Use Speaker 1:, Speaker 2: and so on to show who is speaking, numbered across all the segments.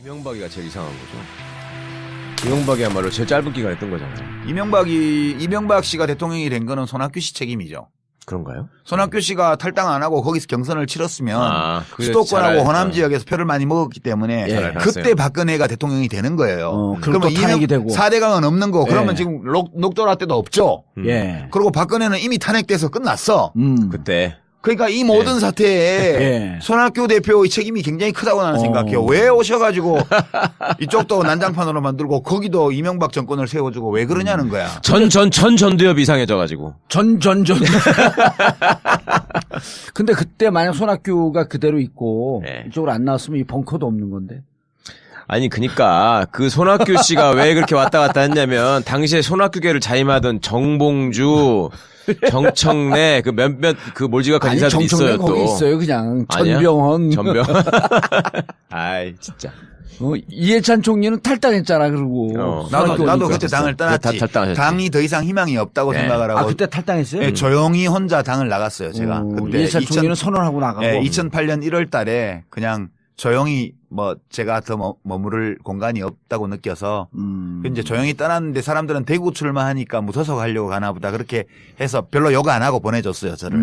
Speaker 1: 이명박이가 제일 이상한 거죠. 이명박이야말로 제일 짧은 기간 했던 거잖아요.
Speaker 2: 이명박 씨가 대통령이 된 거는 손학규 씨 책임이죠.
Speaker 1: 그런가요?
Speaker 2: 손학규 씨가 탈당 안 하고 거기서 경선을 치렀으면 수도권하고 호남 지역에서 표를 많이 먹었기 때문에 그때 박근혜가 대통령이 되는 거예요.
Speaker 3: 그러면 탄핵이 되고
Speaker 2: 4대강은 없는 거. 그러면 지금 녹조라 때도 없죠.
Speaker 3: 예.
Speaker 2: 그리고 박근혜는 이미 탄핵돼서 끝났어.
Speaker 1: 그때.
Speaker 2: 그러니까 이 모든 사태에 손학규 대표의 책임이 굉장히 크다고 나는 생각해요. 왜 오셔가지고 이쪽도 난장판으로 만들고 거기도 이명박 정권을 세워주고 왜 그러냐는 거야.
Speaker 1: 전두엽 이상해져가지고.
Speaker 3: 근데 그때 만약 손학규가 그대로 있고 이쪽으로 안 나왔으면 이 벙커도 없는 건데.
Speaker 1: 아니 그니까 그 손학규 씨가 왜 그렇게 왔다 갔다 했냐면 당시에 손학규계를 자임하던 정봉주, 정청래 그 몇몇 그 몰지각한 인사들이 있어요 또.
Speaker 3: 거기 있어요 그냥.
Speaker 1: 아니야?
Speaker 3: 전병헌.
Speaker 1: 아이 진짜.
Speaker 3: 이해찬 총리는 탈당했잖아 그러고.
Speaker 2: 나도 그때 당을 떠났지. 당이 더 이상 희망이 없다고 생각을 하고.
Speaker 3: 아 그때 탈당했어요?
Speaker 2: 네, 조용히 혼자 당을 나갔어요 제가. 그때
Speaker 3: 이해찬 총리는 선언하고 나가고.
Speaker 2: 2008년 1월달에 그냥 조용히 뭐 제가 더 머무를 공간이 없다고 느껴서 이제 조용히 떠났는데 사람들은 대구 출마하니까 무소속 하려고 가나 보다 그렇게 해서 별로 욕 안 하고 보내줬어요 저를.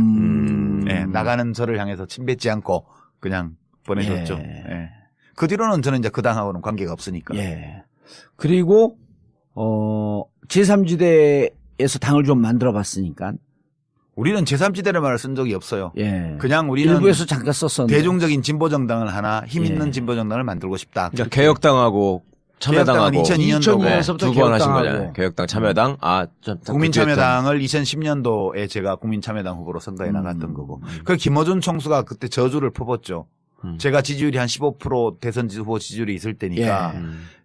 Speaker 2: 나가는 저를 향해서 침뱉지 않고 그냥 보내줬죠. 예. 그 뒤로는 저는 이제 그 당하고는 관계가 없으니까.
Speaker 3: 예. 그리고 제3지대에서 당을 좀 만들어 봤으니까.
Speaker 2: 우리는 제3지대를 말을 쓴 적이 없어요.
Speaker 3: 예.
Speaker 2: 그냥 우리는
Speaker 3: 일부에서 잠깐 썼었는데.
Speaker 2: 대중적인 진보정당을 하나 힘 있는 진보정당을 만들고 싶다.
Speaker 1: 그러니까 개혁당하고 참여당하고
Speaker 2: 2002년도부터
Speaker 1: 두 번 하신 거잖아요. 개혁당, 참여당,
Speaker 2: 국민참여당을 2010년도에 제가 국민참여당 후보로 선거에 나갔던 거고. 그 김어준 총수가 그때 저주를 퍼붓죠. 제가 지지율이 한 15% 대선 후보 지지율이 있을 때니까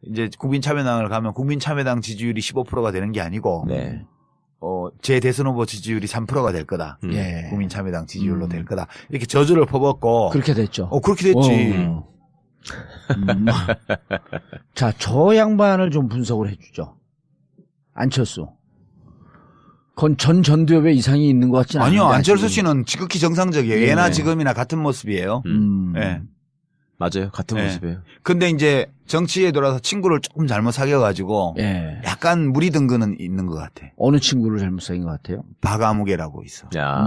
Speaker 2: 이제 국민참여당을 가면 국민참여당 지지율이 15%가 되는 게 아니고 제 대선 후보 지지율이 3%가 될 거다. 국민참여당 지지율로 될 거다. 이렇게 저주를 퍼붓고
Speaker 3: 그렇게 됐죠.
Speaker 2: 그렇게 됐지.
Speaker 3: 자, 저 양반을 좀 분석을 해주죠. 안철수. 그건 전두엽에 이상이 있는 것 같지는 않아요.
Speaker 2: 아니요. 안철수 씨는 지극히 정상적이에요. 예나 지금이나 같은 모습이에요. 네.
Speaker 1: 맞아요. 같은 모습이에요.
Speaker 2: 근데 이제 정치에 들어와서 친구를 조금 잘못 사귀어가지고 약간 물이 든 거는 있는 것 같아.
Speaker 3: 어느 친구를 잘못 사귄 것 같아요?
Speaker 2: 박아무개라고 있어.
Speaker 1: 야,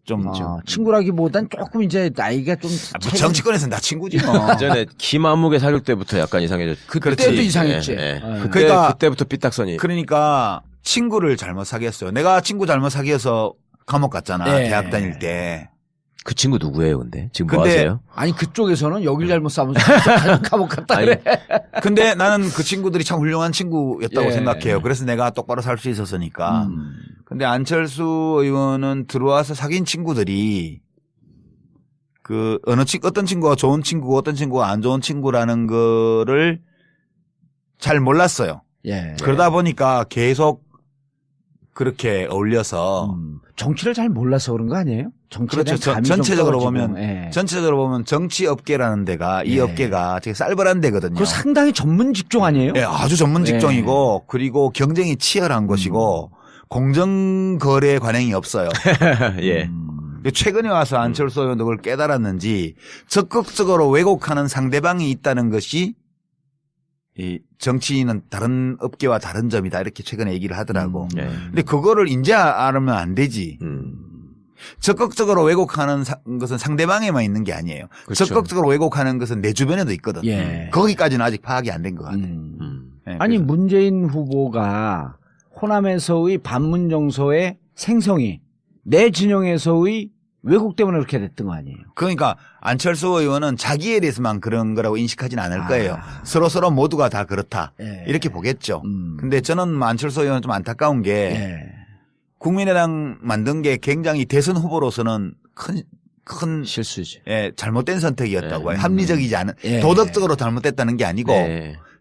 Speaker 2: 좀
Speaker 3: 친구라기보단 조금 이제 나이가 좀
Speaker 2: 정치권에서는 다 친구지 뭐.
Speaker 1: 예전에 김아무개 사귈 때부터 약간 이상해졌죠.
Speaker 3: 그때도 이상했지.
Speaker 2: 그러니까
Speaker 1: 그때부터 삐딱선이.
Speaker 2: 그러니까 친구를 잘못 사귀었어요. 내가 친구 잘못 사귀어서 감옥 갔잖아. 대학 다닐 때.
Speaker 1: 그 친구 누구예요, 근데? 지금 뭐 하세요?
Speaker 3: 아니, 그쪽에서는 여길 잘못 싸면서 감옥 갔다 그래.
Speaker 2: 근데 나는 그 친구들이 참 훌륭한 친구였다고 생각해요. 그래서 내가 똑바로 살 수 있었으니까. 근데 안철수 의원은 들어와서 사귄 친구들이 그 어떤 친구가 좋은 친구고 어떤 친구가 안 좋은 친구라는 거를 잘 몰랐어요. 그러다 보니까 계속 그렇게 어울려서
Speaker 3: 정치를 잘 몰라서 그런 거 아니에요?
Speaker 2: 그렇죠. 전체적으로 보면 정치 업계라는 데가 이 업계가 되게 쌀벌한 데거든요.
Speaker 3: 그 상당히 전문 직종 아니에요?
Speaker 2: 아주 전문 직종이고 그리고 경쟁이 치열한 것이고 공정 거래 관행이 없어요. 최근에 와서 안철수 의원도 그걸 깨달았는지 적극적으로 왜곡하는 상대방이 있다는 것이 이 정치인은 다른 업계와 다른 점이다 이렇게 최근에 얘기를 하더라고. 근데 그거를 이제 알면 안 되지. 적극적으로 왜곡하는 것은 상대방에만 있는 게 아니에요. 그렇죠. 적극적으로 왜곡하는 것은 내 주변에도 있거든. 거기까지는 아직 파악이 안 된 것 같아.
Speaker 3: 아니 문재인 후보가 호남에서의 반문 정서의 생성이 내 진영에서의 왜곡 때문에 그렇게 됐던 거 아니에요?
Speaker 2: 그러니까 안철수 의원은 자기에 대해서만 그런 거라고 인식하지는 않을 거예요. 서로 모두가 다 그렇다. 이렇게 보겠죠. 근데 저는 안철수 의원은 좀 안타까운 게 국민의당 만든 게 굉장히 대선 후보로서는 큰
Speaker 1: 실수지.
Speaker 2: 잘못된 선택이었다고 해요. 합리적이지 않은 도덕적으로 잘못됐다는 게 아니고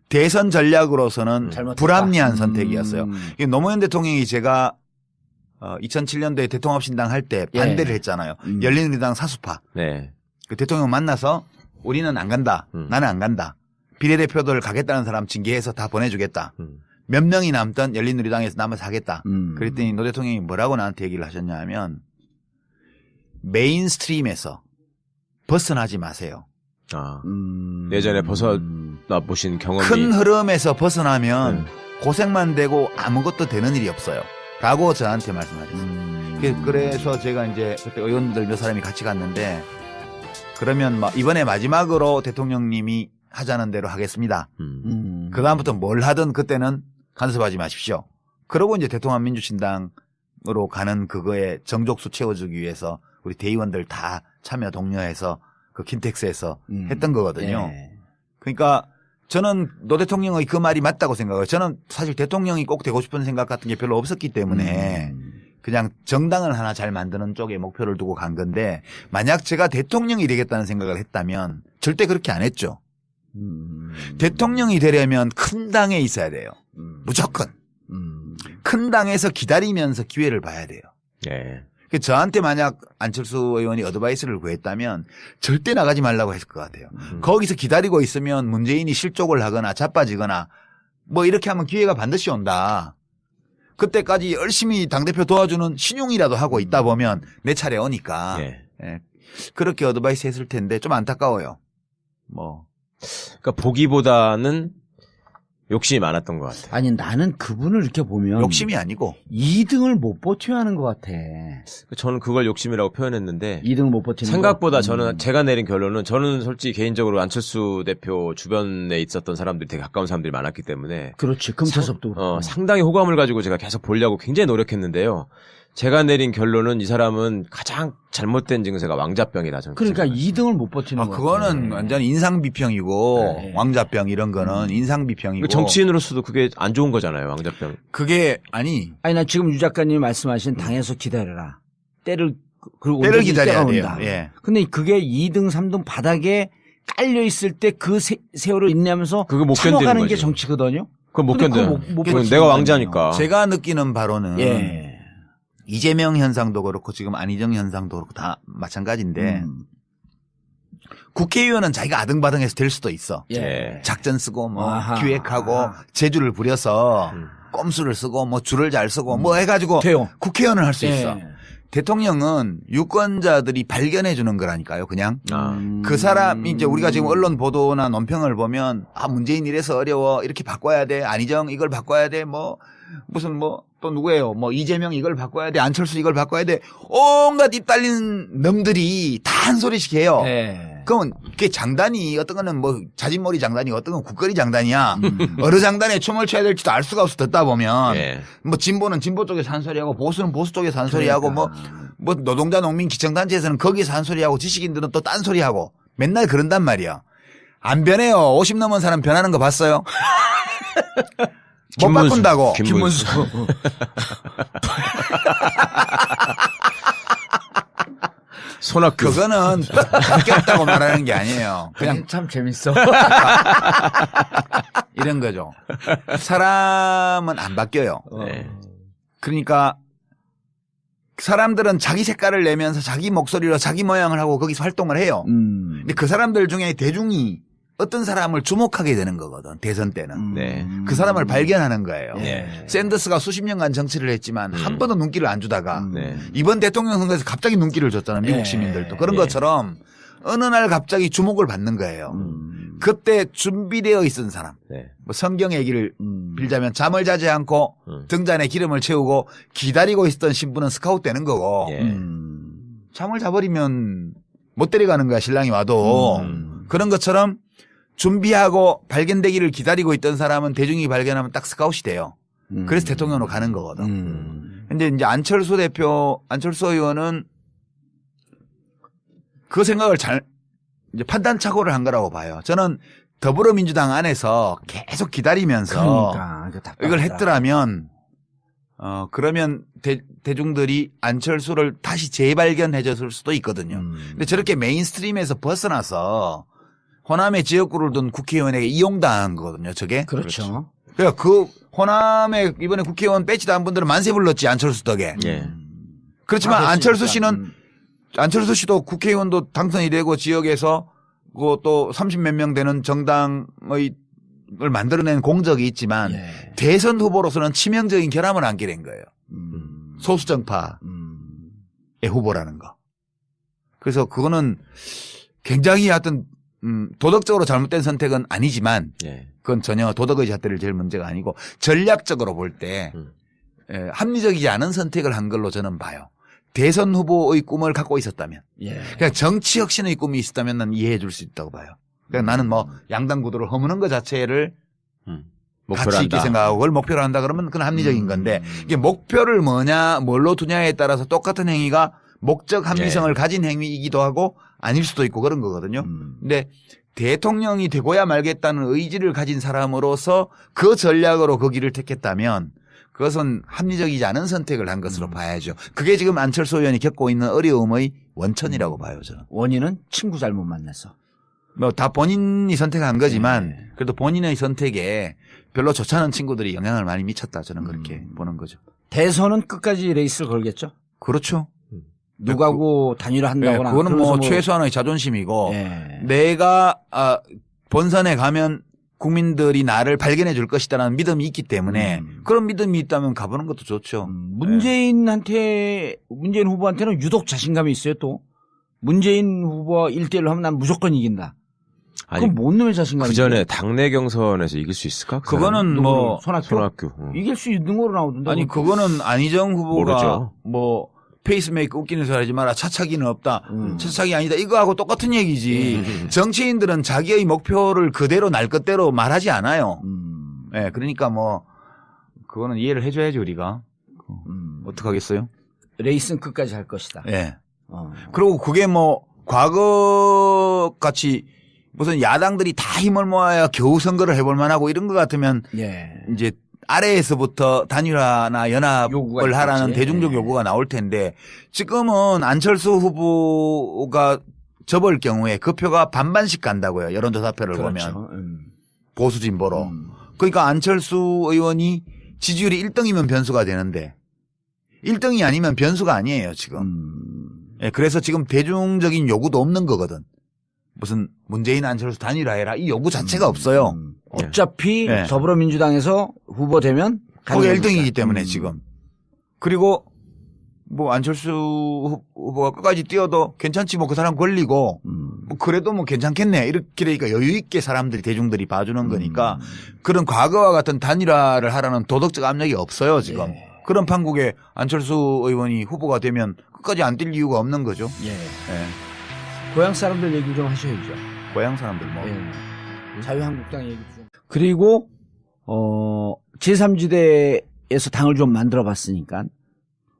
Speaker 2: 대선 전략으로서는 불합리한 선택이었어요. 노무현 대통령이 제가 2007년도에 대통합신당 할 때 반대를 했잖아요. 열린우리당 사수파. 그 대통령 만나서 우리는 안 간다. 나는 안 간다. 비례대표들 가겠다는 사람 징계해서 다 보내주겠다. 몇 명이 남던 열린우리당에서 남아서 하겠다. 그랬더니 노 대통령이 뭐라고 나한테 얘기를 하셨냐 하면 메인스트림에서 벗어나지 마세요.
Speaker 1: 예전에 벗어나 보신 경험이
Speaker 2: 큰 흐름에서 벗어나면 고생만 되고 아무것도 되는 일이 없어요. 라고 저한테 말씀하셨어요. 그래서 제가 이제 그때 의원들 몇 사람이 같이 갔는데 그러면 이번에 마지막으로 대통령님이 하자는 대로 하겠습니다. 그 다음부터 뭘 하든 그때는 간섭하지 마십시오. 그러고 이제 대통합 민주신당으로 가는 그거에 정족수 채워주기 위해서 우리 대의원들 다 참여 독려해서 그 킨텍스에서 했던 거거든요.
Speaker 3: 예.
Speaker 2: 그러니까 저는 노 대통령의 그 말이 맞다고 생각해요. 저는 사실 대통령이 꼭 되고 싶은 생각 같은 게 별로 없었기 때문에 그냥 정당을 하나 잘 만드는 쪽에 목표를 두고 간 건데 만약 제가 대통령이 되겠다는 생각을 했다면 절대 그렇게 안 했죠. 대통령이 되려면 큰 당에 있어야 돼요. 무조건. 큰 당에서 기다리면서 기회를 봐야 돼요.
Speaker 1: 예.
Speaker 2: 저한테 만약 안철수 의원이 어드바이스를 구했다면 절대 나가지 말라고 했을 것 같아요. 거기서 기다리고 있으면 문재인이 실족을 하거나 자빠지거나 뭐 이렇게 하면 기회가 반드시 온다. 그때까지 열심히 당대표 도와주는 신용이라도 하고 있다 보면 내 차례 오니까.
Speaker 1: 예.
Speaker 2: 예. 그렇게 어드바이스 했을 텐데 좀 안타까워요.
Speaker 1: 그러니까 보기보다는 욕심이 많았던 것 같아요.
Speaker 3: 아니 나는 그분을 이렇게 보면
Speaker 2: 욕심이 아니고
Speaker 3: 2등을 못 버텨야 하는 것 같아.
Speaker 1: 저는 그걸 욕심이라고 표현했는데
Speaker 3: 2등을 못 버티는
Speaker 1: 생각보다
Speaker 3: 거?
Speaker 1: 저는 제가 내린 결론은 저는 솔직히 개인적으로 안철수 대표 주변에 있었던 사람들이 되게 가까운 사람들이 많았기 때문에
Speaker 3: 그렇지. 금태섭도 그렇고.
Speaker 1: 상당히 호감을 가지고 제가 계속 보려고 굉장히 노력했는데요. 제가 내린 결론은 이 사람은 가장 잘못된 증세가 왕자병이다. 저는
Speaker 3: 그러니까 2등을 못 버티는 거.
Speaker 2: 그거는 완전 인상 비평이고
Speaker 3: 네.
Speaker 2: 왕자병 이런 거는 인상 비평이고
Speaker 1: 정치인으로서도 그게 안 좋은 거잖아요. 왕자병.
Speaker 2: 그게 아니
Speaker 3: 나 지금 유 작가님이 말씀하신 당에서 기다려라. 때를
Speaker 2: 기다려야 돼요.
Speaker 3: 온다.
Speaker 2: 예.
Speaker 3: 근데 그게 2등, 3등 바닥에 깔려 있을 때 그 세월을 인내하면서
Speaker 1: 그거 못
Speaker 3: 참아가는
Speaker 1: 견디는
Speaker 3: 게
Speaker 1: 거지.
Speaker 3: 정치거든요.
Speaker 1: 그건 못
Speaker 3: 근데
Speaker 1: 견뎌요.
Speaker 3: 그거 못
Speaker 1: 그건
Speaker 3: 버티는
Speaker 1: 내가
Speaker 3: 거
Speaker 1: 왕자니까.
Speaker 2: 제가 느끼는 바로는
Speaker 3: 예.
Speaker 2: 이재명 현상도 그렇고 지금 안희정 현상도 그렇고 다 마찬가지인데 국회의원은 자기가 아등바등해서 될 수도 있어.
Speaker 3: 예.
Speaker 2: 작전 쓰고 뭐
Speaker 3: 아하.
Speaker 2: 기획하고 재주를 부려서 꼼수를 쓰고 뭐 줄을 잘 쓰고 뭐 해가지고
Speaker 3: 돼요.
Speaker 2: 국회의원을 할 수
Speaker 3: 예.
Speaker 2: 있어. 대통령은 유권자들이 발견해 주는 거라니까요. 그냥 그 사람 이제 우리가 지금 언론 보도나 논평을 보면 문재인 이래서 어려워 이렇게 바꿔야 돼. 안희정 이걸 바꿔야 돼. 뭐 무슨 뭐 또 누구예요? 뭐 이재명 이걸 바꿔야 돼. 안철수 이걸 바꿔야 돼. 온갖 입 달린 놈들이 다 한 소리씩 해요.
Speaker 3: 예.
Speaker 2: 그러면 그게 장단이 어떤 거는 뭐 자진몰이 장단이 어떤 건 국거리 장단이야. 어느 장단에 춤을 춰야 될지도 알 수가 없어 듣다 보면
Speaker 1: 예.
Speaker 2: 뭐 진보는 진보 쪽에서 한 소리하고 보수는 보수 쪽에서 한 소리하고
Speaker 3: 그러니까.
Speaker 2: 뭐 노동자 농민 기청단체에서는 거기서 한 소리하고 지식인들은 또 딴 소리하고 맨날 그런단 말이야. 안 변해요. 50 넘은 사람 변하는 거 봤어요? 못
Speaker 1: 김문수.
Speaker 2: 바꾼다고.
Speaker 1: 김문수. 손학규.
Speaker 2: 그거는 바뀌었다고 말하는 게 아니에요. 그냥
Speaker 3: 참 재밌어.
Speaker 2: 이런 거죠. 사람은 안 바뀌어요.
Speaker 1: 네.
Speaker 2: 그러니까 사람들은 자기 색깔을 내면서 자기 목소리로 자기 모양을 하고 거기서 활동을 해요. 근데 그 사람들 중에 대중이 어떤 사람을 주목하게 되는 거거든. 대선 때는.
Speaker 1: 네.
Speaker 2: 그 사람을 발견하는 거예요.
Speaker 1: 네.
Speaker 2: 샌더스가 수십 년간 정치를 했지만 한 번도 눈길을 안 주다가
Speaker 1: 네.
Speaker 2: 이번 대통령 선거에서 갑자기 눈길을 줬잖아요. 미국
Speaker 3: 네.
Speaker 2: 시민들도. 그런
Speaker 1: 네.
Speaker 2: 것처럼 어느 날 갑자기 주목을 받는 거예요. 그때 준비되어 있던 사람.
Speaker 1: 네.
Speaker 2: 뭐 성경 얘기를 빌자면 잠을 자지 않고 등잔에 기름을 채우고 기다리고 있었던 신부는 스카웃 되는 거고
Speaker 1: 예.
Speaker 2: 잠을 자버리면 못 데려가는 거야 신랑이 와도. 그런 것처럼 준비하고 발견되기를 기다리고 있던 사람은 대중이 발견하면 딱 스카웃이 돼요. 그래서 대통령으로 가는 거거든. 근데 이제 안철수 의원은 그 생각을 이제 판단착오를 한 거라고 봐요. 저는 더불어민주당 안에서 계속 기다리면서
Speaker 3: 그러니까
Speaker 2: 이걸 했더라면 그러면 대중들이 안철수를 다시 재발견해 줬을 수도 있거든요. 근데 저렇게 메인스트림에서 벗어나서 호남의 지역구를 둔 국회의원에게 이용당한 거거든요. 저게.
Speaker 3: 그렇죠.
Speaker 2: 그러니까 그 호남에 이번에 국회의원 배치 단 분들은 만세 불렀지 안철수 덕에.
Speaker 1: 예.
Speaker 2: 그렇지만
Speaker 3: 아,
Speaker 2: 안철수
Speaker 3: 그렇습니까?
Speaker 2: 씨는 안철수 씨도 국회의원도 당선이 되고 지역에서 또 30몇 명 되는 정당을 만들어낸 공적이 있지만
Speaker 3: 예.
Speaker 2: 대선 후보로서는 치명적인 결함을 안게 된 거예요. 소수정파의 후보라는 거. 그래서 그거는 굉장히 하여튼 도덕적으로 잘못된 선택은 아니지만
Speaker 1: 예.
Speaker 2: 그건 전혀 도덕의 잣대를 제일 문제가 아니고 전략적으로 볼 때 합리적이지 않은 선택을 한 걸로 저는 봐요. 대선 후보의 꿈을 갖고 있었다면,
Speaker 3: 예.
Speaker 2: 그냥 정치 혁신의 꿈이 있었다면 난 이해해 줄 수 있다고 봐요. 그냥 나는 뭐 양당 구도를 허무는 것 자체를
Speaker 1: 목표로
Speaker 2: 가치 있게
Speaker 1: 한다.
Speaker 2: 생각하고 그걸 목표로 한다 그러면 그건 합리적인 건데 이게 목표를 뭘로 두냐에 따라서 똑같은 행위가 목적 합리성을 가진 행위이기도 하고 아닐 수도 있고 그런 거거든요. 근데 대통령이 되고야 말겠다는 의지를 가진 사람으로서 그 전략으로 그 길을 택했다면 그것은 합리적이지 않은 선택을 한 것으로 봐야죠. 그게 지금 안철수 의원이 겪고 있는 어려움의 원천이라고 봐요, 저는.
Speaker 3: 원인은 친구 잘못 만나서.
Speaker 2: 뭐 다 본인이 선택한 거지만 그래도 본인의 선택에 별로 좋지 않은 친구들이 영향을 많이 미쳤다, 저는 그렇게 보는 거죠.
Speaker 3: 대선은 끝까지 레이스를 걸겠죠.
Speaker 2: 그렇죠.
Speaker 3: 누가고 단일화 한다거나.
Speaker 2: 그거는
Speaker 3: 그러면서
Speaker 2: 뭐 최소한의 자존심이고
Speaker 3: 예.
Speaker 2: 내가 본선에 가면 국민들이 나를 발견해 줄 것이다라는 믿음이 있기 때문에 그런 믿음이 있다면 가보는 것도 좋죠.
Speaker 3: 문재인 후보한테는 유독 자신감이 있어요, 또. 문재인 후보와 1대1로 하면 난 무조건 이긴다.
Speaker 1: 아니,
Speaker 3: 그건 뭔 놈의 자신감이야?
Speaker 1: 그 전에 당내 경선에서 이길 수 있을까? 그
Speaker 2: 그거는 뭐
Speaker 3: 손학규. 이길 수 있는 거로 나오던데.
Speaker 2: 아니 그거는 안희정 후보가
Speaker 1: 모르죠.
Speaker 2: 뭐 페이스메이커 웃기는 소리 하지 마라. 차차기는 없다. 차차기 아니다. 이거하고 똑같은 얘기지. 정치인들은 자기의 목표를 그대로 날 것대로 말하지 않아요. 예, 그러니까 뭐 그거는 이해를 해줘야지 우리가. 어떡하겠어요?
Speaker 3: 레이스는 끝까지 할 것이다.
Speaker 2: 예. 그리고 그게 뭐 과거 같이 무슨 야당들이 다 힘을 모아야 겨우 선거를 해볼 만하고 이런 것 같으면
Speaker 3: 예.
Speaker 2: 이제 아래에서부터 단일화나
Speaker 3: 요구가
Speaker 2: 연합을 하라는
Speaker 3: 있겠지.
Speaker 2: 대중적 요구가 나올 텐데 지금은 안철수 후보가 접을 경우에 그 표가 반반씩 간다고요. 여론조사표를
Speaker 3: 그렇죠.
Speaker 2: 보면. 보수 진보로. 그러니까 안철수 의원이 지지율이 1등이면 변수가 되는데 1등이 아니면 변수가 아니에요, 지금. 예, 그래서 지금 대중적인 요구도 없는 거거든. 무슨 문재인 안철수 단일화해라 이 요구 자체가 없어요.
Speaker 3: 어차피
Speaker 2: 예.
Speaker 3: 더불어민주당에서 후보 되면
Speaker 2: 거기
Speaker 3: 가능하니까.
Speaker 2: 1등이기 때문에 지금. 그리고 뭐 안철수 후보가 끝까지 뛰어도 괜찮지 뭐 그 사람 걸리고 뭐 그래도 뭐 괜찮겠네 이렇게 되니까 여유 있게 사람들이 대중들이 봐주는 거니까 그런 과거와 같은 단일화를 하라는 도덕적 압력이 없어요 지금.
Speaker 3: 예.
Speaker 2: 그런 판국에 안철수 의원이 후보가 되면 끝까지 안 뛸 이유가 없는 거죠.
Speaker 3: 예.
Speaker 2: 예.
Speaker 3: 고향 사람들 얘기 좀 하셔야죠.
Speaker 2: 고향 사람들 뭐.
Speaker 3: 예. 자유한국당 얘기 좀. 그리고 제3지대에서 당을 좀 만들어 봤으니까.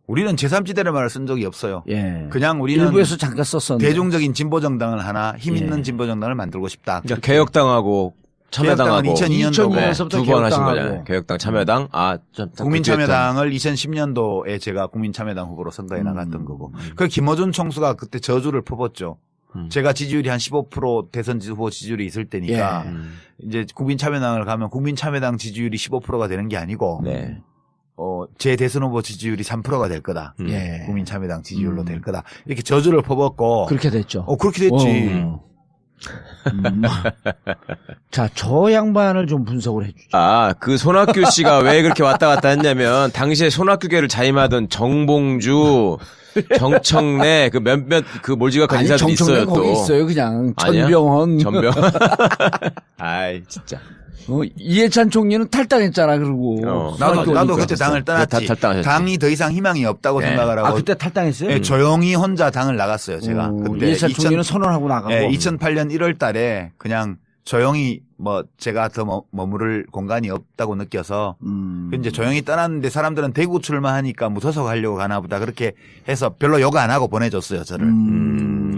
Speaker 2: 우리는 제3지대를 말을 쓴 적이 없어요.
Speaker 3: 예.
Speaker 2: 그냥 우리는
Speaker 3: 일부에서 잠깐 썼었는데.
Speaker 2: 대중적인 진보정당을 하나 힘 있는
Speaker 3: 예.
Speaker 2: 진보정당을 만들고 싶다.
Speaker 1: 그러니까 개혁당하고 참여당하고
Speaker 2: 2002년도
Speaker 1: 두 번 하신
Speaker 3: 개혁당하고.
Speaker 1: 거잖아요. 개혁당, 참여당.
Speaker 2: 국민참여당을 2010년도에 제가 국민참여당 후보로 선거에 나갔던 거고. 그 김어준 총수가 그때 저주를 퍼붓죠. 제가 지지율이 한 15% 대선 후보 지지율이 있을 때니까 이제 국민참여당을 가면 국민참여당 지지율이 15%가 되는 게 아니고
Speaker 1: 네.
Speaker 2: 제 대선 후보 지지율이 3%가 될 거다.
Speaker 3: 예.
Speaker 2: 국민참여당 지지율로 될 거다. 이렇게 저주를 퍼붓고.
Speaker 3: 그렇게 됐죠.
Speaker 2: 그렇게 됐지.
Speaker 3: 자, 저 양반을 좀 분석을 해주죠.
Speaker 1: 그 손학규 씨가 왜 그렇게 왔다 갔다 했냐면, 당시에 손학규계를 자임하던 정봉주, 정청래, 그 몇몇 그 몰지각한
Speaker 3: 아니,
Speaker 1: 인사들이
Speaker 3: 정청래
Speaker 1: 있어요,
Speaker 3: 거기
Speaker 1: 또.
Speaker 3: 있어요, 그냥.
Speaker 1: 아니야?
Speaker 3: 전병헌.
Speaker 1: 전병. 아이, 진짜.
Speaker 3: 이해찬 총리는 탈당했잖아, 그러고.
Speaker 2: 나도 그때 당을 떠났지.
Speaker 1: 탈당하셨지.
Speaker 2: 당이 더 이상 희망이 없다고
Speaker 1: 네.
Speaker 2: 생각을 하고.
Speaker 3: 그때 탈당했어요?
Speaker 2: 예, 조용히 혼자 당을 나갔어요, 제가. 그때
Speaker 3: 이해찬 총리는 선언하고 나가고.
Speaker 2: 2008년 1월 달에 그냥 조용히 뭐 제가 더 머무를 공간이 없다고 느껴서 이제 조용히 떠났는데 사람들은 대구 출마하니까 무서서 가려고 가나 보다 그렇게 해서 별로 욕 안 하고 보내줬어요, 저를.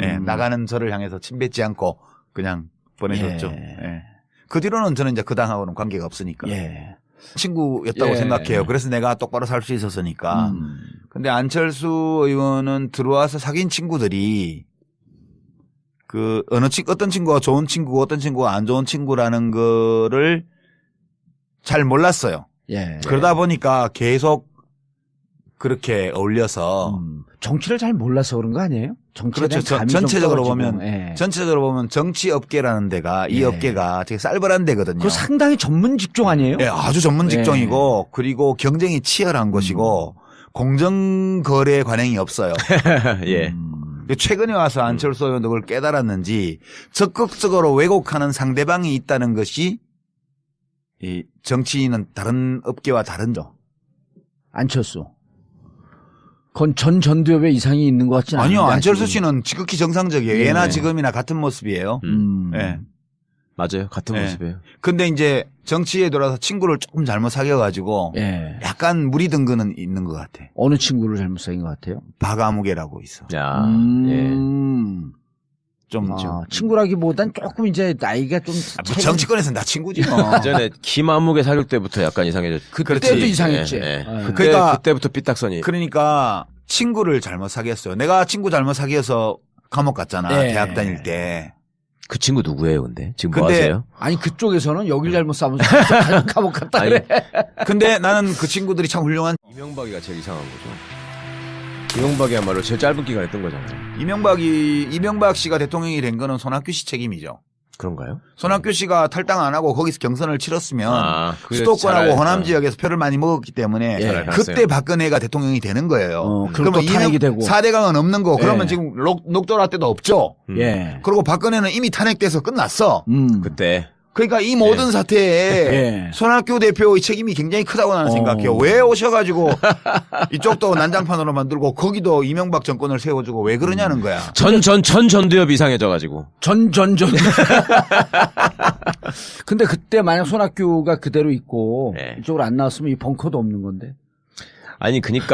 Speaker 2: 예, 나가는 저를 향해서 침뱉지 않고 그냥 보내줬죠. 예. 그 뒤로는 저는 이제 그 당하고는 관계가 없으니까.
Speaker 3: 예.
Speaker 2: 친구였다고
Speaker 3: 예.
Speaker 2: 생각해요. 그래서 내가 똑바로 살 수 있었으니까. 근데 안철수 의원은 들어와서 사귄 친구들이 어떤 친구가 좋은 친구고 어떤 친구가 안 좋은 친구라는 거를 잘 몰랐어요.
Speaker 3: 예.
Speaker 2: 그러다 보니까 계속 그렇게 어울려서
Speaker 3: 정치를 잘 몰라서 그런 거 아니에요? 정치에
Speaker 2: 그렇죠.
Speaker 3: 대한 감이 좀
Speaker 2: 전체적으로
Speaker 3: 떨어지고.
Speaker 2: 보면
Speaker 3: 예.
Speaker 2: 전체적으로 보면 정치 업계라는 데가 이 업계가 되게 쌀벌한 데거든요.
Speaker 3: 그거 상당히 전문 직종 아니에요?
Speaker 2: 예, 아주 전문 직종이고 그리고 경쟁이 치열한 것이고 공정거래 관행이 없어요.
Speaker 1: 예.
Speaker 2: 최근에 와서 안철수 의원도 그걸 깨달았는지 적극적으로 왜곡하는 상대방이 있다는 것이 이 정치인은 다른 업계와 다른죠.
Speaker 3: 안철수. 그건 전 전두엽에 이상이 있는 것 같지는 않아요.
Speaker 2: 아니요. 안철수 씨는 지극히 정상적이에요. 예나 지금이나 같은 모습이에요. 예.
Speaker 1: 맞아요. 같은
Speaker 2: 예.
Speaker 1: 모습이에요.
Speaker 2: 근데 이제 정치에 들어와서 친구를 조금 잘못 사귀어가지고
Speaker 3: 예.
Speaker 2: 약간 무리 든 거는 있는 것 같아.
Speaker 3: 어느 친구를 잘못 사귄 것 같아요?
Speaker 2: 박아무개라고 있어.
Speaker 1: 야,
Speaker 2: 좀
Speaker 3: 친구라기보단 조금 이제 나이가 좀
Speaker 2: 뭐 정치권에서는 다 친구지 뭐.
Speaker 1: 예전에 김아무개 사귈 때부터 약간 이상해졌죠.
Speaker 3: 그때도 이상했지.
Speaker 1: 그때부터 삐딱선이.
Speaker 2: 그러니까 친구를 잘못 사귀었어요. 내가 친구 잘못 사귀어서 감옥 갔잖아.
Speaker 3: 네.
Speaker 2: 대학 다닐 때.
Speaker 1: 그 친구 누구예요, 근데? 지금 뭐
Speaker 2: 근데
Speaker 1: 하세요?
Speaker 3: 아니 그쪽에서는 여길 잘못 싸면서 감옥 갔다
Speaker 1: 아니,
Speaker 3: 그래.
Speaker 2: 근데 나는 그 친구들이 참 훌륭한.
Speaker 1: 이명박이가 제일 이상한 거죠. 이명박이야말로 제일 짧은 기간 했던 거잖아요.
Speaker 2: 이명박 씨가 대통령이 된 거는 손학규 씨 책임이죠.
Speaker 1: 그런가요?
Speaker 2: 손학규 씨가 탈당 안 하고 거기서 경선을 치렀으면
Speaker 1: 그게
Speaker 2: 수도권하고
Speaker 1: 잘
Speaker 2: 호남 지역에서 표를 많이 먹었기 때문에
Speaker 3: 예.
Speaker 2: 그때 박근혜가 대통령이 되는 거예요.
Speaker 3: 그럼 또 탄핵이 되고.
Speaker 2: 4대강은 없는 거. 그러면
Speaker 3: 예.
Speaker 2: 지금 녹조라 때도 없죠.
Speaker 3: 예.
Speaker 2: 그리고 박근혜는 이미 탄핵돼서 끝났어.
Speaker 1: 그때.
Speaker 2: 그러니까 이 모든 사태에
Speaker 3: 예.
Speaker 2: 손학규 대표의 책임이 굉장히 크다고 나는 생각해요. 왜 오셔가지고 이쪽도 난장판으로 만들고 거기도 이명박 정권을 세워주고 왜 그러냐는 거야.
Speaker 1: 전두엽 이상해져가지고.
Speaker 3: 전. 근데 그때 만약 손학규가 그대로 있고
Speaker 1: 네.
Speaker 3: 이쪽으로 안 나왔으면 이 벙커도 없는 건데.
Speaker 1: 아니, 그니까.